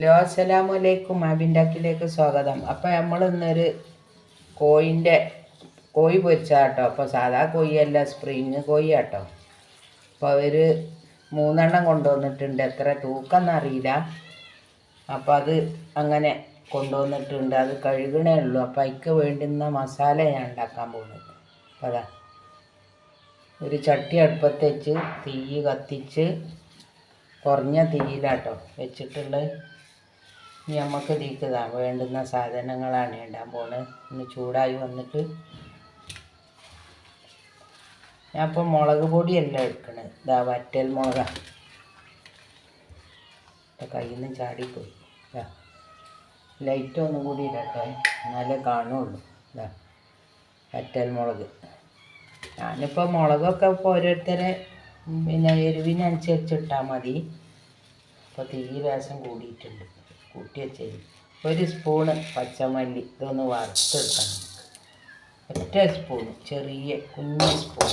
Hello അസ്സലാമലൈക്കും. മാബിൻഡാക്കിലേക്ക് സ്വാഗതം. അപ്പോൾ നമ്മൾ ഇന്നൊരു കോഴി പൊരിച്ചാട്ടോ. അപ്പോൾ സാധാ കോഴിയല്ല, സ്പ്രിങ് കോഴി ആട്ടോ. അപ്പോൾ അവർ 3 കൊണ്ടുവന്നിട്ടുണ്ട്. എത്ര തൂക്കം എന്നറിയില്ല. അപ്പോൾ അത് അങ്ങനെ കൊണ്ടുവന്നിട്ടുണ്ട്. അത് കഴുകണേ ഉള്ളൂ. അപ്പോൾ അതിക്ക് വേണ്ടുന്ന മസാല ഞാൻ ഉണ്ടാക്കാൻ പോകുന്നത്. അപ്പോൾ അതാ ഒരു ചട്ടി അടുപ്പത്ത് വെച്ച് തീ കത്തിച്ച് കുറഞ്ഞ തീയിലാട്ടോ വെച്ചിട്ടുള്ളത്. ഇനി നമുക്ക് ഇതിലേക്ക് വേണ്ടുന്ന സാധനങ്ങളാണ് ഇടാൻ പോകുന്നത്. ഒന്ന് ചൂടായി വന്നിട്ട് ഞാൻ ഇപ്പോൾ മുളക് പൊടിയല്ല എടുക്കണത്. ഇതാ വറ്റൽ മുളക. ഇപ്പോൾ കയ്യിൽ നിന്ന് ചാടിപ്പോയി. ഇതാ ലൈറ്റ് ഒന്നും കൂടി ഇടട്ടെ, എന്നാലേ കാണുള്ളൂ. ഇതാ വറ്റൽ മുളക്. ഞാനിപ്പോൾ മുളകൊക്കെ ഇപ്പോൾ ഓരോരുത്തരെ എരിവിനനുസരിച്ച് ഇട്ടാൽ മതി. അപ്പോൾ തീ രസം കൂടിയിട്ടുണ്ട്. കൂട്ടി വെച്ചത് 1 സ്പൂണ് പച്ചമല്ലി. ഇതൊന്ന് വറുത്തെടുക്കണം. ഒറ്റ സ്പൂണ്, ചെറിയ കുഞ്ഞ് സ്പൂൺ.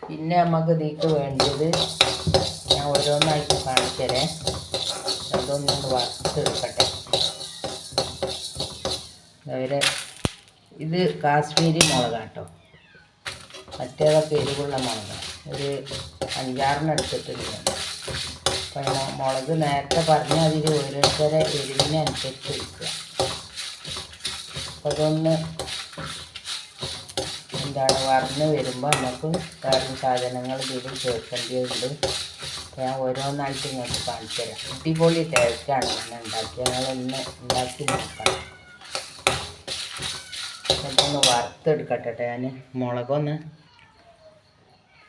പിന്നെ നമുക്ക് ഇതിലേക്ക് വേണ്ടത് ഞാൻ ഓരോന്നായിട്ട് കാണിച്ചതരേ. അതൊന്നൊന്ന് വറുത്തെടുക്കട്ടെ. അവരെ ഇത് കാശ്മീരി മുളകാട്ടോ. മറ്റേതൊക്കെ എരിവുള്ള മുളകാണ്. ഒരു 5-6 എടുത്തിട്ടുണ്ട്. അപ്പോൾ മുളക് നേരത്തെ പറഞ്ഞ അതിൽ ഓരോരുത്തരെ എരിവിനനുസരിച്ച് എടുക്കുക. അപ്പോൾ അതൊന്ന് വറന്ന് വരുമ്പോൾ നമുക്ക് വേറെ സാധനങ്ങൾ ഇതിൽ ചേർക്കേണ്ടതുണ്ട്. ഞാൻ ഓരോന്നായിട്ട് നിങ്ങൾക്ക് കാണിച്ചു തരാം. അടിപൊളി ടേസ്റ്റാണ് ഞാൻ ഉണ്ടാക്കി. ഞങ്ങളൊന്ന് ഉണ്ടാക്കി നോക്കണം. ഇതൊന്ന് വറുത്തെടുക്കട്ടെ ഞാൻ മുളകൊന്ന്.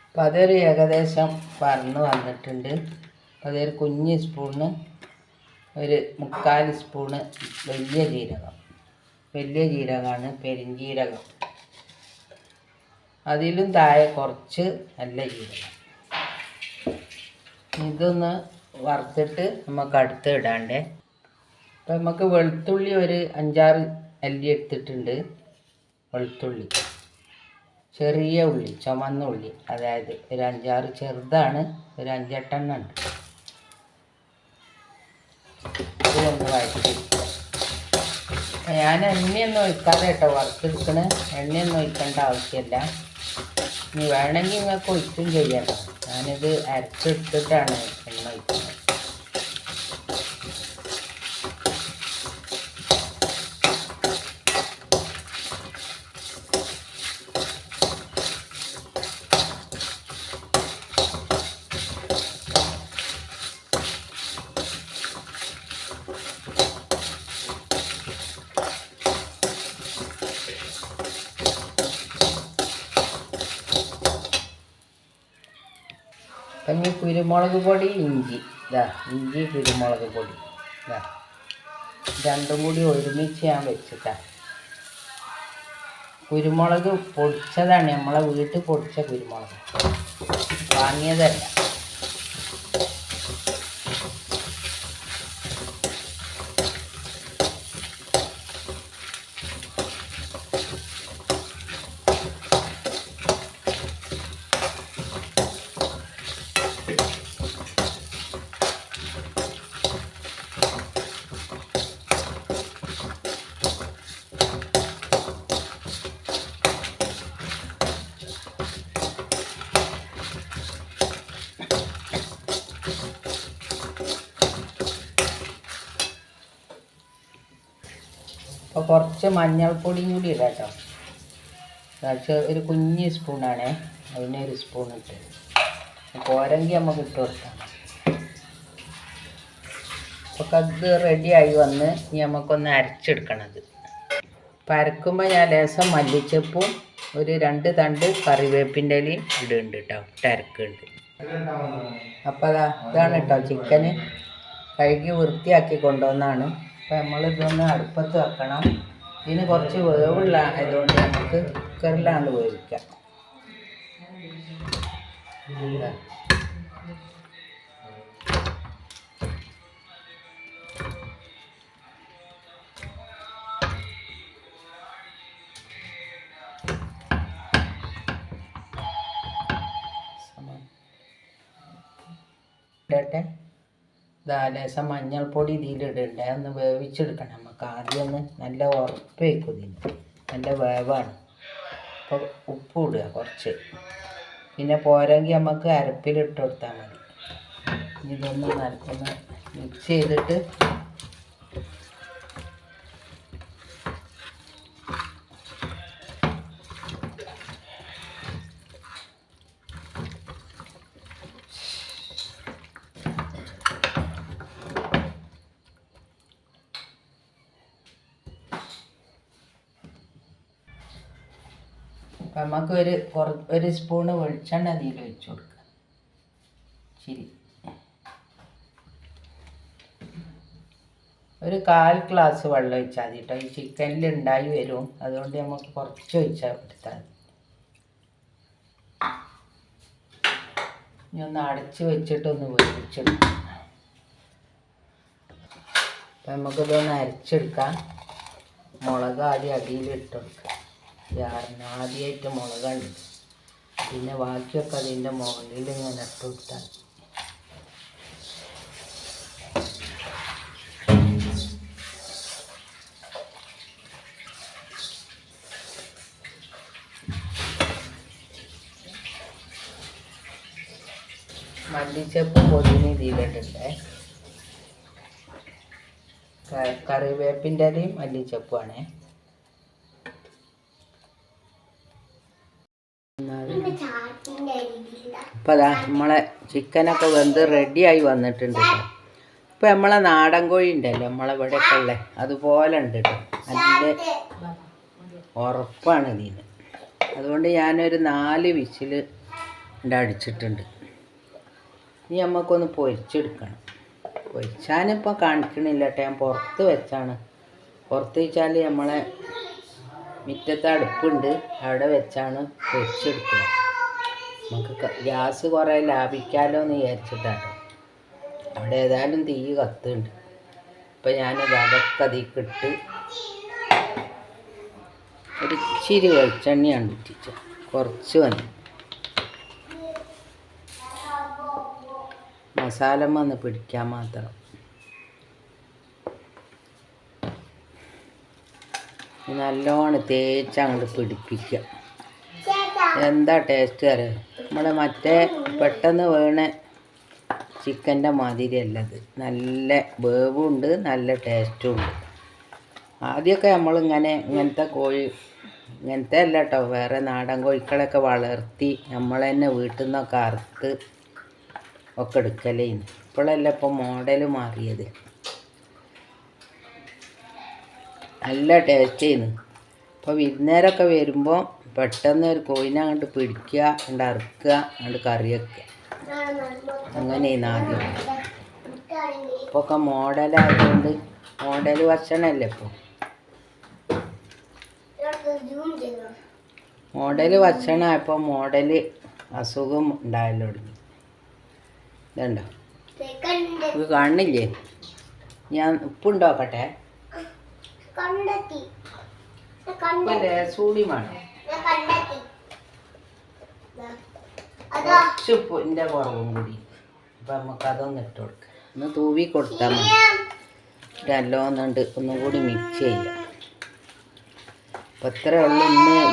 അപ്പം അതൊരു ഏകദേശം പറന്ന് വന്നിട്ടുണ്ട്. അപ്പം അതൊരു കുഞ്ഞ് സ്പൂണ്, ഒരു 3/4 സ്പൂണ് വലിയ ജീരകമാണ്, പെരിഞ്ജീരകം. അതിലും താഴെ കുറച്ച് നല്ല ജീരകം. ഇതൊന്ന് വറുത്തിട്ട് നമുക്ക് അടുത്ത് ഇടാണ്ടേ. അപ്പം നമുക്ക് വെളുത്തുള്ളി ഒരു 5-6 അല്ലി എടുത്തിട്ടുണ്ട്. വെളുത്തുള്ളി, ചെറിയ ഉള്ളി, ചുമന്ന ഉള്ളി, അതായത് ഒരു 5-6 ചെറുതാണ്, ഒരു 5-8 ഉണ്ട്. ഇതൊന്ന് വഴറ്റി. ഞാൻ എണ്ണയൊന്നും ഒഴിക്കാതെ കേട്ടോ വറുത്തെടുക്കണേ. എണ്ണയൊന്നും ഒഴിക്കേണ്ട ആവശ്യമില്ല. ഇനി വേണമെങ്കിൽ നിങ്ങൾക്ക് ഒഴിക്കും ചെയ്യാം. ഞാനിത് അരച്ചെടുത്തിട്ടാണ് എണ്ണ ഒഴിക്കുന്നത്. അപ്പം ഈ കുരുമുളക് പൊടി, ഇഞ്ചി, ഇഞ്ചി കുരുമുളക് പൊടി രണ്ടും കൂടി ഒരുമിച്ച് ഞാൻ വെച്ചിട്ടാണ്. കുരുമുളക് പൊടിച്ചതാണ്, നമ്മളെ വീട്ടിൽ പൊടിച്ച കുരുമുളക്, വാങ്ങിയതല്ല. അപ്പോൾ കുറച്ച് മഞ്ഞൾപ്പൊടിയും കൂടി ഇടാം കേട്ടോ. ഒരു കുഞ്ഞ് സ്പൂണാണേ, അതിനൊരു സ്പൂൺ ഇട്ട് പോരെങ്കിൽ നമുക്ക് ഇട്ട് കൊടുക്കാം. അപ്പോൾ അത് റെഡിയായി വന്ന് ഇനി നമുക്കൊന്ന് അരച്ചെടുക്കണത്. അപ്പോൾ അരക്കുമ്പോൾ ഞാൻ ലേശം മല്ലിച്ചപ്പും ഒരു 2 തണ്ട് കറിവേപ്പിൻ്റെ ഇലയും ഇടുന്നുണ്ട് കേട്ടോ. അരക്കുന്നുണ്ട്. അപ്പോൾ ഇതാണ് കേട്ടോ ചിക്കന്. കഴുകി വൃത്തിയാക്കി കൊണ്ടുവന്നാണ്. അപ്പോൾ നമ്മളിതൊന്ന് അടുപ്പത്ത് വെക്കണം. ഇതിന് കുറച്ച് വേവുള്ള ആയതുകൊണ്ട് നമുക്ക് കുക്കറിലാണ് വേവിക്കാം. ലേശം മഞ്ഞൾപ്പൊടി ഇതിലിടണ്ടേ, ഒന്ന് വേവിച്ചെടുക്കണം നമുക്ക്. ആദ്യം ഒന്ന് നല്ല ഉറപ്പേക്കും ഇതിന്, നല്ല വേവാണ്. അപ്പോൾ ഉപ്പ് ഇടുക കുറച്ച്, പിന്നെ പോരെങ്കിൽ നമുക്ക് അരപ്പിലിട്ട് കൊടുത്താൽ മതി. ഇതൊന്ന് നല്ലൊന്ന് മിക്സ് ചെയ്തിട്ട് അപ്പം നമുക്ക് ഒരു സ്പൂണ് വെളിച്ചെണ്ണ അതിൽ ഒഴിച്ച് കൊടുക്കുക. ശരി, ഒരു 1/4 ഗ്ലാസ് വെള്ളം ഒഴിച്ചാൽ മതി കേട്ടോ. ഈ ചിക്കനിൽ ഉണ്ടായി വരും, അതുകൊണ്ട് നമുക്ക് കുറച്ച് ഒഴിച്ചാൽ എടുത്താൽ മതി. ഇനി ഒന്ന് അടച്ച് വെച്ചിട്ടൊന്ന് വേവിച്ചെടുക്കാം. അപ്പം നമുക്കിതൊന്ന് അരച്ചെടുക്കാം. മുളക് ആദ്യം അടിയിലിട്ട് കൊടുക്കുക. ആദ്യമായിട്ട് മുളകാണ്, പിന്നെ ബാക്കിയൊക്കെ അതിൻ്റെ മുകളിൽ ഇങ്ങനെ ഇട്ട് കൊടുത്താൽ. മല്ലിച്ചപ്പും പൊതിന ഇതിലിട്ടുണ്ടേ, കറിവേപ്പിൻ്റെ ഇലയും മല്ലിച്ചപ്പുമാണേ. അപ്പം അതാ നമ്മളെ ചിക്കനൊക്കെ വെന്ത് റെഡിയായി വന്നിട്ടുണ്ട് കേട്ടോ. ഇപ്പം നമ്മളെ നാടൻ കോഴി ഉണ്ടല്ലോ നമ്മളെ ഇവിടെയൊക്കെ ഉള്ളത്, അതുപോലെ ഉണ്ട് കേട്ടോ. നല്ല ഉറപ്പാണ് ഇതിന്. അതുകൊണ്ട് ഞാനൊരു 4 വിസിൽ അടിച്ചിട്ടുണ്ട്. ഇനി നമുക്കൊന്ന് പൊരിച്ചെടുക്കണം. പൊരിച്ചാനിപ്പോൾ കാണിക്കണില്ല കേട്ടോ, ഞാൻ പുറത്ത് വെച്ചാണ്. പുറത്ത് വെച്ചാൽ നമ്മളെ മുറ്റത്ത് അടുപ്പുണ്ട്, അവിടെ വെച്ചാണ് പൊരിച്ചെടുക്കുന്നത്. നമുക്ക് ഗ്യാസ് കുറേ ലാഭിക്കാമല്ലോ എന്ന് വിചാരിച്ചിട്ടാട്ടോ. അവിടെ ഏതായാലും തീ കത്തുണ്ട്. അപ്പം ഞാനത് അതൊക്കെ അതിക്കിട്ട് ഒരു ഇച്ചിരി വെളിച്ചെണ്ണയാണ് ഇട്ടിച്ച്, കുറച്ച് മതി. മസാല വന്ന് പിടിക്കാൻ മാത്രം. നല്ലോണം തേച്ച് അങ്ങോട്ട് പിടിപ്പിക്കുക. എന്താ ടേസ്റ്റ് അറിയാം. നമ്മുടെ മറ്റേ പെട്ടെന്ന് വീണ ചിക്കൻ്റെ മാതിരിയല്ലത്, നല്ല വേവുണ്ട്, നല്ല ടേസ്റ്റും ഉണ്ട്. ആദ്യമൊക്കെ ഇങ്ങനത്തെ കോഴി, ഇങ്ങനത്തെ അല്ല കേട്ടോ, വേറെ നാടൻ കോഴിക്കളൊക്കെ വളർത്തി നമ്മൾ തന്നെ വീട്ടിൽ നിന്നൊക്കെ അറുത്ത് ഒക്കെ എടുക്കലേന്ന്. ഇപ്പോഴല്ല ഇപ്പോൾ മോഡൽ മാറിയത്. നല്ല ടേസ്റ്റ് ചെയ്യുന്നു. അപ്പോൾ വിരുന്നേരമൊക്കെ വരുമ്പോൾ പെട്ടെന്ന് ഒരു കോഴിനെ അങ്ങോട്ട് പിടിക്കുക, അങ്ങോട്ട് അറുക്കുക, അങ്ങോട്ട് കറി വെക്കുക. അങ്ങനെയാണ് ആദ്യം. ഇപ്പോൾ ഒക്കെ മോഡലായതുകൊണ്ട്, മോഡൽ ഭക്ഷണമല്ലേ ഇപ്പോൾ. മോഡൽ ഭക്ഷണമായപ്പോൾ മോഡൽ അസുഖം ഉണ്ടായല്ലോ തുടങ്ങി. ഇതുണ്ടോ, ഇത് കാണില്ലേ? ഞാൻ ഉപ്പുണ്ടോക്കട്ടെ, സൂടി വേണം. കുറച്ച് ഉപ്പിൻ്റെ കുറവും കൂടി. അപ്പം നമുക്കതൊന്ന് ഇട്ട് കൊടുക്കാം. ഒന്ന് തൂവി കൊടുത്താൽ മതി. നല്ലോന്നുണ്ട് ഒന്നും കൂടി മിക്സ് ചെയ്യാം. അപ്പം ഇത്രേ ഉള്ളൂ.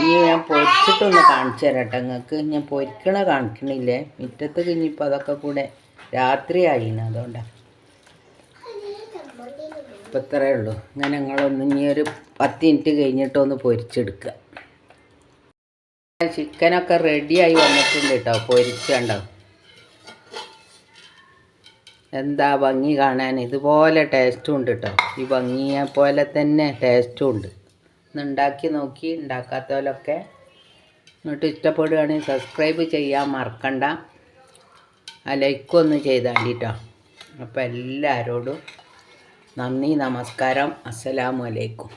ഇനി ഞാൻ പൊരിച്ചിട്ടൊന്ന് കാണിച്ചു തരാം കേട്ടോ നിങ്ങൾക്ക്. ഞാൻ പൊരിക്കണ കാണിക്കണില്ലേ, മുറ്റത്ത് കഴിഞ്ഞിപ്പോൾ അതൊക്കെ കൂടെ രാത്രിയായിന്, അതുകൊണ്ടാണ്. അപ്പം ഇത്രയേ ഉള്ളൂ. ഇങ്ങനെ ഞങ്ങളൊന്ന് ഇനി ഒരു 10 മിനിറ്റ് കഴിഞ്ഞിട്ടൊന്ന് പൊരിച്ചെടുക്കുക. ചിക്കനൊക്കെ റെഡിയായി വന്നിട്ടുണ്ട് കേട്ടോ, പൊരിച്ചുണ്ടാവും. എന്താ ഭംഗി കാണാൻ. ഇതുപോലെ ടേസ്റ്റും ഉണ്ട് കേട്ടോ, ഈ ഭംഗിയെ പോലെ തന്നെ ടേസ്റ്റും ഉണ്ട്. ഒന്ന് ഉണ്ടാക്കി നോക്കി, ഉണ്ടാക്കാത്തവരൊക്കെ. എന്നിട്ട് ഇഷ്ടപ്പെടുകയാണെങ്കിൽ സബ്സ്ക്രൈബ് ചെയ്യാൻ മറക്കണ്ട, ആ ലൈക്കൊന്ന് ചെയ്താൽ കേട്ടോ. അപ്പോൾ എല്ലാവരോടും നന്ദി, നമസ്കാരം, അസ്സലാമു അലൈക്കും.